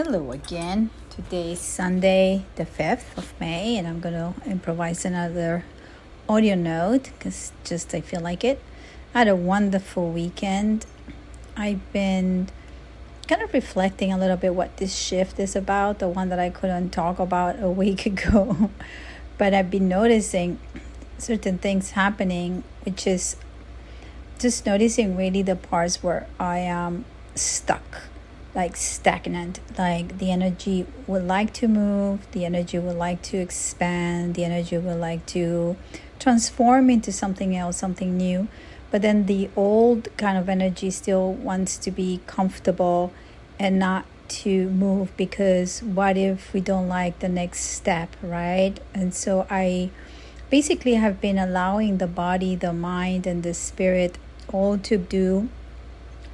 Hello again. Today is Sunday, the 5th of May, and I'm going to improvise another audio note because just I feel like it. I had a wonderful weekend. I've been kind of reflecting a little bit what this shift is about, the one that I couldn't talk about a week ago. But I've been noticing certain things happening, which is just noticing really the parts where I am stuck, like stagnant, like the energy would like to move, the energy would like to expand, the energy would like to transform into something else, something new. But then the old kind of energy still wants to be comfortable and not to move, because what if we don't like the next step, right? And so I basically have been allowing the body, the mind, and the spirit all to do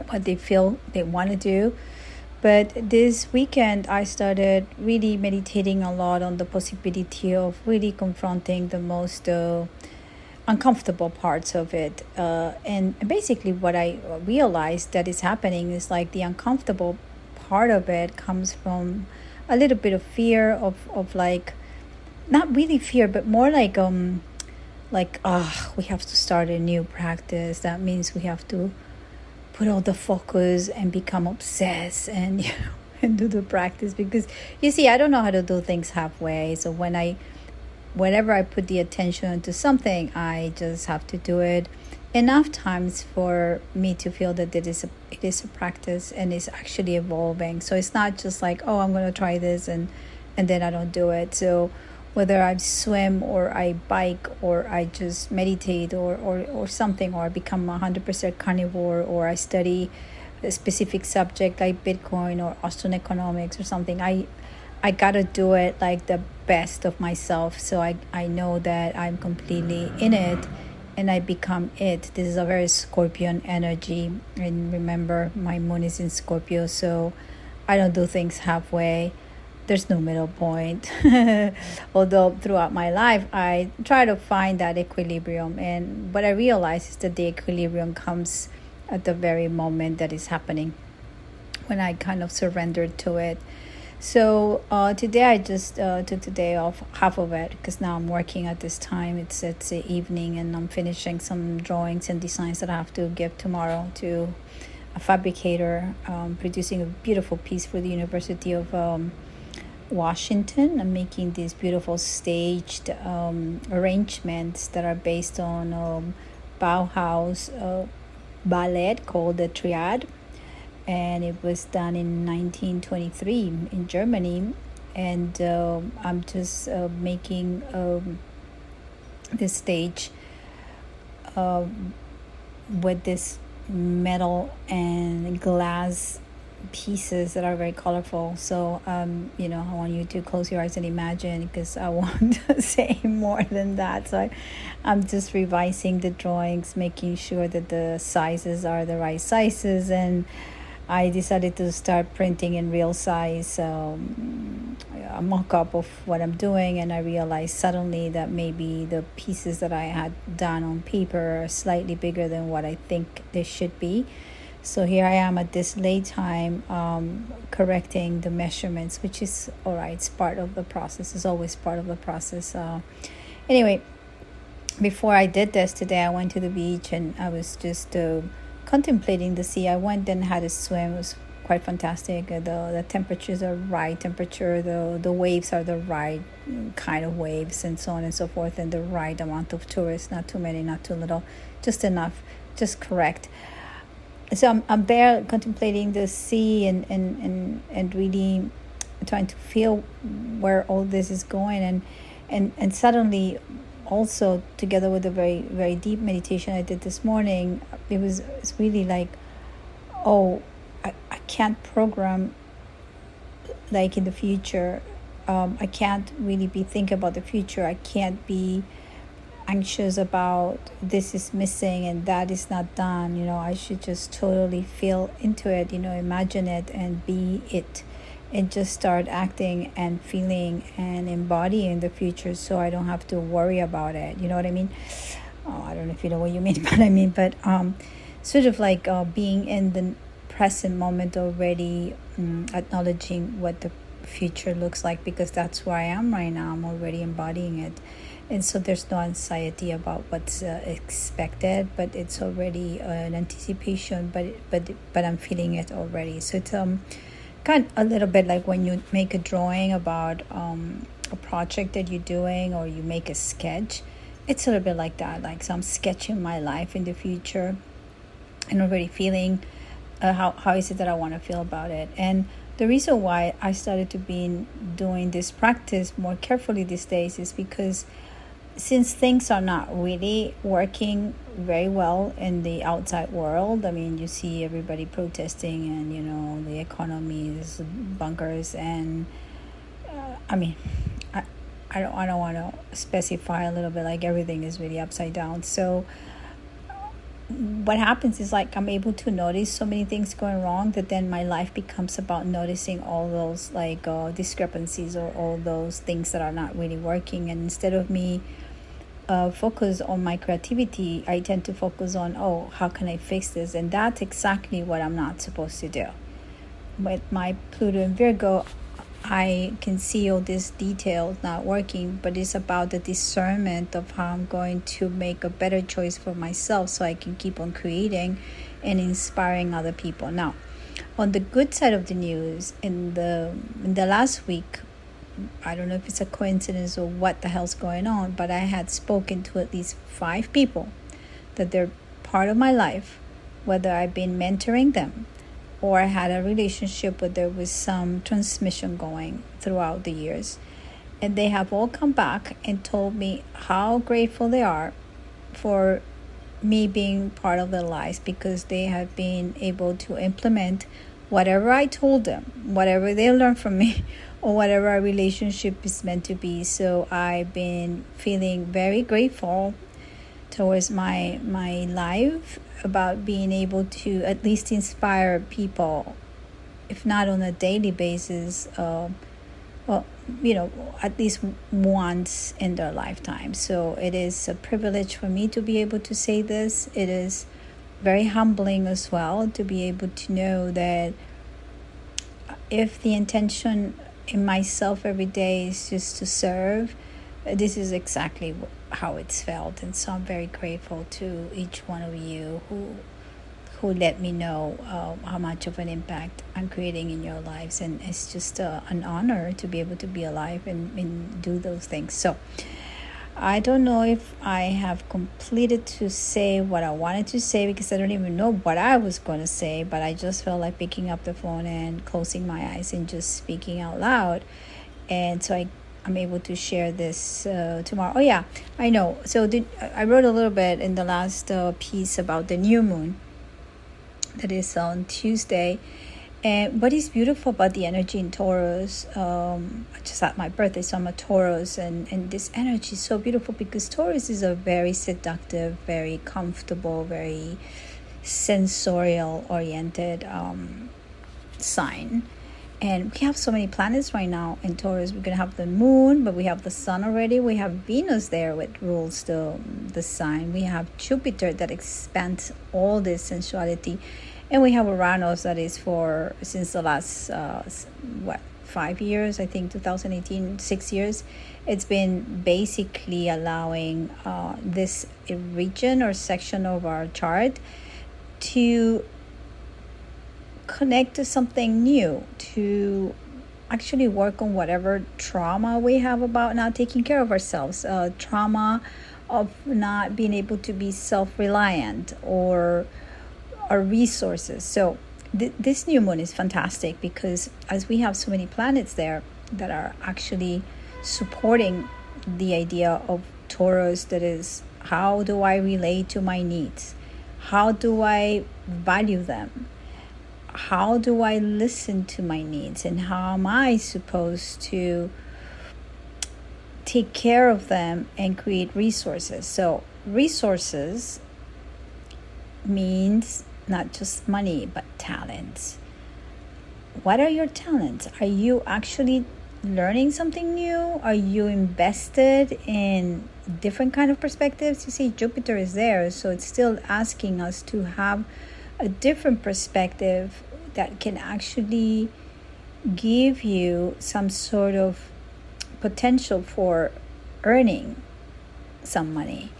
what they feel they want to do. But this weekend, I started really meditating a lot on the possibility of really confronting the most uncomfortable parts of it. And basically what I realized that is happening is like the uncomfortable part of it comes from a little bit of fear of like, not really fear, but more like we have to start a new practice. That means we have to put all the focus and become obsessed and and do the practice, because you see, I don't know how to do things halfway. So whenever I put the attention into something, I just have to do it enough times for me to feel that it is a practice and it's actually evolving. So it's not just like, oh, I'm going to try this and then I don't do it. So whether I swim or I bike or I just meditate or something, or I become 100% carnivore, or I study a specific subject like Bitcoin or Austrian economics or something, I gotta do it like the best of myself. So I know that I'm completely in it and I become it. This is a very Scorpion energy. And remember, my moon is in Scorpio, so I don't do things halfway. There's no middle point. Although throughout my life, I try to find that equilibrium. And what I realize is that the equilibrium comes at the very moment that is happening, when I kind of surrendered to it. So today I just took the day off, half of it, because now I'm working at this time. It's the evening, and I'm finishing some drawings and designs that I have to give tomorrow to a fabricator, producing a beautiful piece for the University of Washington. I'm making these beautiful staged arrangements that are based on Bauhaus ballet called the Triad, and it was done in 1923 in Germany. And I'm just making this stage with this metal and glass pieces that are very colorful. So I want you to close your eyes and imagine, because I won't say more than that. So I'm just revising the drawings, making sure that the sizes are the right sizes, and I decided to start printing in real size a mock-up of what I'm doing. And I realized suddenly that maybe the pieces that I had done on paper are slightly bigger than what I think they should be. So here I am at this late time correcting the measurements, which is all right. It's part of the process. It's always part of the process. Anyway, before I did this today, I went to the beach and I was just contemplating the sea. I went and had a swim. It was quite fantastic. The temperatures are right temperature. The waves are the right kind of waves, and so on and so forth, and the right amount of tourists. Not too many, not too little, just enough, just correct. So I'm there contemplating the sea and really trying to feel where all this is going, and suddenly, also together with the very, very deep meditation I did this morning, it's really like, oh, I can't program like in the future. I can't really be thinking about the future. I can't be anxious about this is missing and that is not done. I should just totally feel into it, imagine it and be it, and just start acting and feeling and embodying the future, so I don't have to worry about it. You know what I mean? I don't know if you know what you mean, but sort of like being in the present moment already, acknowledging what the future looks like, because that's where I am right now. I'm already embodying it. And so there's no anxiety about what's expected, but it's already an anticipation, but I'm feeling it already. So it's kind of a little bit like when you make a drawing about a project that you're doing, or you make a sketch. It's a little bit like that. Like, so I'm sketching my life in the future and already feeling how is it that I want to feel about it. And the reason why I started to be doing this practice more carefully these days is because since things are not really working very well in the outside world, I mean, you see everybody protesting, and the economy is bunkers, and I mean, I don't want to specify a little bit, like everything is really upside down. So what happens is, like, I'm able to notice so many things going wrong, that then my life becomes about noticing all those like discrepancies, or all those things that are not really working. And instead of me focus on my creativity, I tend to focus on, how can I fix this? And that's exactly what I'm not supposed to do. With my Pluto and Virgo, I can see all these details not working, but it's about the discernment of how I'm going to make a better choice for myself, so I can keep on creating and inspiring other people. Now, on the good side of the news, in the last week, I don't know if it's a coincidence or what the hell's going on, but I had spoken to at least 5 people that they're part of my life, whether I've been mentoring them or I had a relationship where there was some transmission going throughout the years. And they have all come back and told me how grateful they are for me being part of their lives, because they have been able to implement whatever I told them, whatever they learned from me, or whatever our relationship is meant to be. So I've been feeling very grateful towards my life, about being able to at least inspire people, if not on a daily basis, at least once in their lifetime. So it is a privilege for me to be able to say this. It is very humbling as well to be able to know that if the intention in myself every day is just to serve, this is exactly how it's felt. And so I'm very grateful to each one of you who let me know how much of an impact I'm creating in your lives. And it's just an honor to be able to be alive and do those things. So I don't know if I have completed to say what I wanted to say, because I don't even know what I was going to say, but I just felt like picking up the phone and closing my eyes and just speaking out loud. And so I'm able to share this tomorrow. Oh yeah, I know. So I wrote a little bit in the last piece about the new moon that is on Tuesday. And what is beautiful about the energy in Taurus, I just had my birthday, so I'm a Taurus, and this energy is so beautiful, because Taurus is a very seductive, very comfortable, very sensorial oriented sign. And we have so many planets right now in Taurus. We're going to have the moon, but we have the sun already. We have Venus there, which rules the sign. We have Jupiter that expands all this sensuality. And we have Uranus that is since the last, 5 years, I think 2018, 6 years. It's been basically allowing this region or section of our chart to connect to something new, to actually work on whatever trauma we have about not taking care of ourselves, trauma of not being able to be self-reliant, or our resources. So this new moon is fantastic, because as we have so many planets there that are actually supporting the idea of Taurus, that is, how do I relate to my needs? How do I value them? How do I listen to my needs? And how am I supposed to take care of them and create resources? So resources means not just money, but talents. What are your talents? Are you actually learning something new? Are you invested in different kind of perspectives? You see, Jupiter is there, so it's still asking us to have a different perspective that can actually give you some sort of potential for earning some money.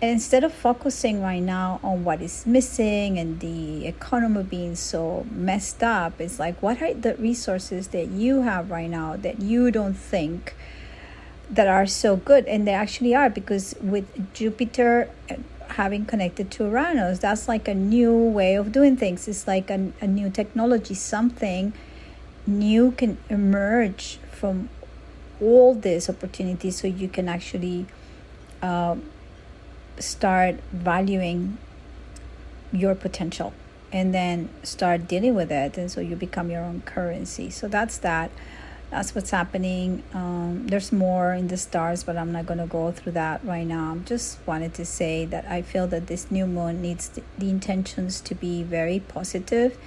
And instead of focusing right now on what is missing and the economy being so messed up, it's like, what are the resources that you have right now that you don't think that are so good? And they actually are, because with Jupiter having connected to Uranus, that's like a new way of doing things. It's like a new technology. Something new can emerge from all these opportunities, so you can actually start valuing your potential and then start dealing with it, and so you become your own currency. So that's what's happening. There's more in the stars, but I'm not going to go through that right now. I just wanted to say that I feel that this new moon needs the intentions to be very positive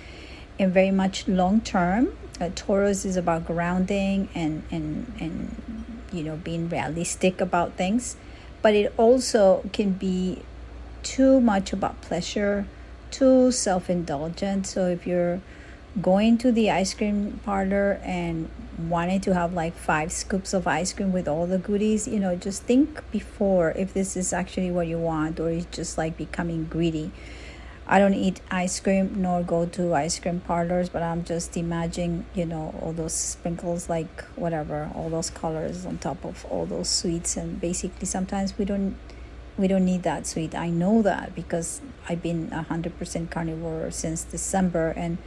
and very much long term. Taurus is about grounding and being realistic about things, but it also can be too much about pleasure, too self-indulgent. So if you're going to the ice cream parlor and wanting to have like 5 scoops of ice cream with all the goodies, just think before if this is actually what you want, or it's just like becoming greedy. I don't eat ice cream nor go to ice cream parlors, but I'm just imagining, all those sprinkles, like whatever, all those colors on top of all those sweets. And basically sometimes we don't need that sweet. I know that because I've been 100% carnivore since December, and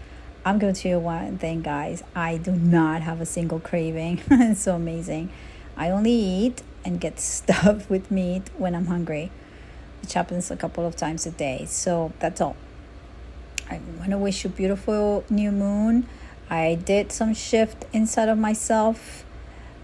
I'm going to tell you one thing, guys. I do not have a single craving. It's so amazing. I only eat and get stuffed with meat when I'm hungry, which happens a couple of times a day. So that's all. I want to wish you a beautiful new moon. I did some shift inside of myself.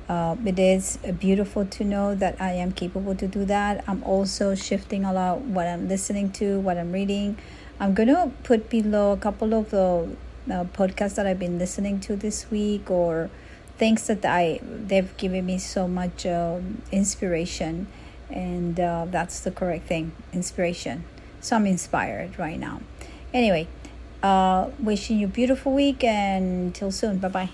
It is beautiful to know that I am capable to do that. I'm also shifting a lot what I'm listening to, what I'm reading. I'm going to put below a couple of the podcasts that I've been listening to this week, or things that they've given me so much inspiration. And that's the correct thing, inspiration. So I'm inspired right now. Anyway, wishing you a beautiful week, and till soon. Bye-bye.